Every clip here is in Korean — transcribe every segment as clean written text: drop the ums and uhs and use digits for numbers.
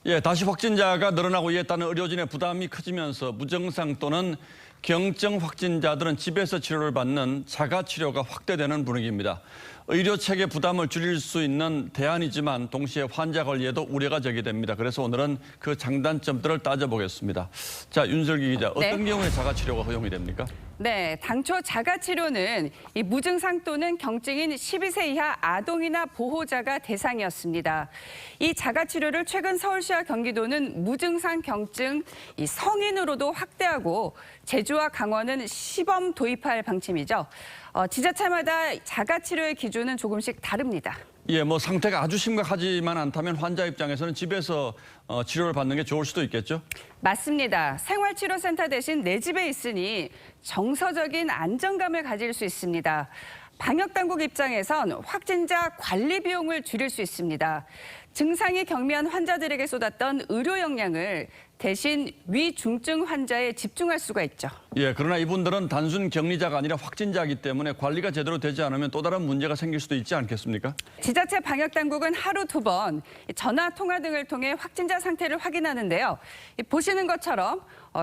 예, 다시 확진자가 늘어나고 이에 따른 의료진의 부담이 커지면서 무증상 또는 경증 확진자들은 집에서 치료를 받는 자가치료가 확대되는 분위기입니다. 의료체계 부담을 줄일 수 있는 대안이지만 동시에 환자 관리에도 우려가 제기됩니다. 그래서 오늘은 그 장단점들을 따져보겠습니다. 자, 윤슬기 기자, 어떤 경우에 자가치료가 허용이 됩니까? 네, 당초 자가치료는 이 무증상 또는 경증인 12세 이하 아동이나 보호자가 대상이었습니다. 이 자가치료를 최근 서울시와 경기도는 무증상 경증 이 성인으로도 확대하고 제주와 강원은 시범 도입할 방침이죠. 지자체마다 자가치료의 기준은 조금씩 다릅니다. 예, 상태가 아주 심각하지만 않다면 환자 입장에서는 집에서 치료를 받는 게 좋을 수도 있겠죠? 맞습니다. 생활치료센터 대신 내 집에 있으니 정서적인 안정감을 가질 수 있습니다. 방역당국 입장에선 확진자 관리 비용을 줄일 수 있습니다. 증상이 경미한 환자들에게 쏟았던 의료 역량을 대신 위중증 환자에 집중할 수가 있죠. 예, 그러나 이분들은 단순 격리자가 아니라 확진자이기 때문에 관리가 제대로 되지 않으면 또 다른 문제가 생길 수도 있지 않겠습니까? 지자체 방역당국은 하루 2번 전화 통화 등을 통해 확진자 상태를 확인하는데요. 보시는 것처럼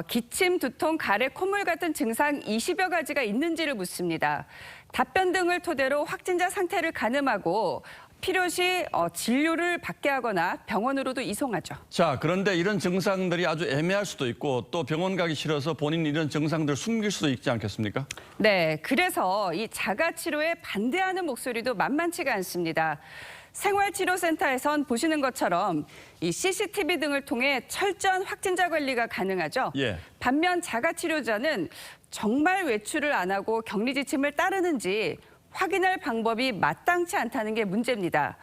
기침, 두통, 가래, 콧물 같은 증상 20여 가지가 있는지를 묻습니다. 답변 등을 토대로 확진자 상태를 가늠하고 필요시 진료를 받게 하거나 병원으로도 이송하죠. 자, 그런데 이런 증상들이 아주 애매할 수도 있고 또 병원 가기 싫어서 본인이 이런 증상들을 숨길 수도 있지 않겠습니까? 네, 그래서 이 자가치료에 반대하는 목소리도 만만치가 않습니다. 생활치료센터에선 보시는 것처럼 이 CCTV 등을 통해 철저한 확진자 관리가 가능하죠. 예. 반면 자가치료자는 정말 외출을 안 하고 격리 지침을 따르는지 확인할 방법이 마땅치 않다는 게 문제입니다.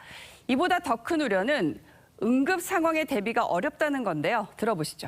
이보다 더 큰 우려는 응급 상황의 대비가 어렵다는 건데요. 들어보시죠.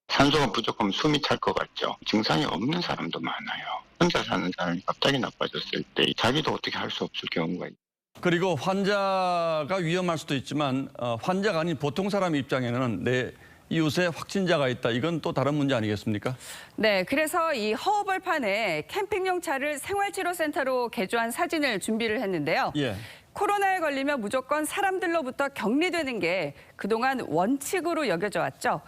산소가 부족하면 숨이 찰 것 같죠. 증상이 없는 사람도 많아요. 혼자 사는 사람이 갑자기 나빠졌을 때 자기도 어떻게 할 수 없을 경우가 있어요. 그리고 환자가 위험할 수도 있지만 환자가 아닌 보통 사람 입장에는 내 이웃에 확진자가 있다. 이건 또 다른 문제 아니겠습니까? 네, 그래서 이 허허벌판에 캠핑용 차를 생활치료센터로 개조한 사진을 준비를 했는데요. 예. 코로나에 걸리면 무조건 사람들로부터 격리되는 게 그동안 원칙으로 여겨져 왔죠.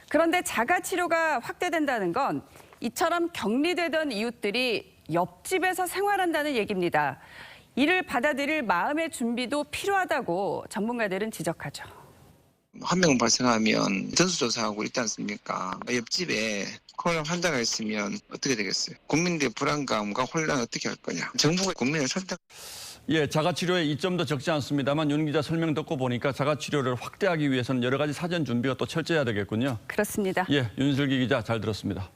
그런데 자가치료가 확대된다는 건 이처럼 격리되던 이웃들이 옆집에서 생활한다는 얘기입니다. 이를 받아들일 마음의 준비도 필요하다고 전문가들은 지적하죠. 한 명 발생하면 전수조사하고 있지 않습니까? 옆집에 코로나 환자가 있으면 어떻게 되겠어요? 국민들의 불안감과 혼란 어떻게 할 거냐? 정부가 국민을 설득. 예, 자가치료의 이점도 적지 않습니다만 윤 기자 설명 듣고 보니까 자가치료를 확대하기 위해서는 여러 가지 사전 준비가 또 철저해야 되겠군요. 그렇습니다. 예, 윤슬기 기자 잘 들었습니다.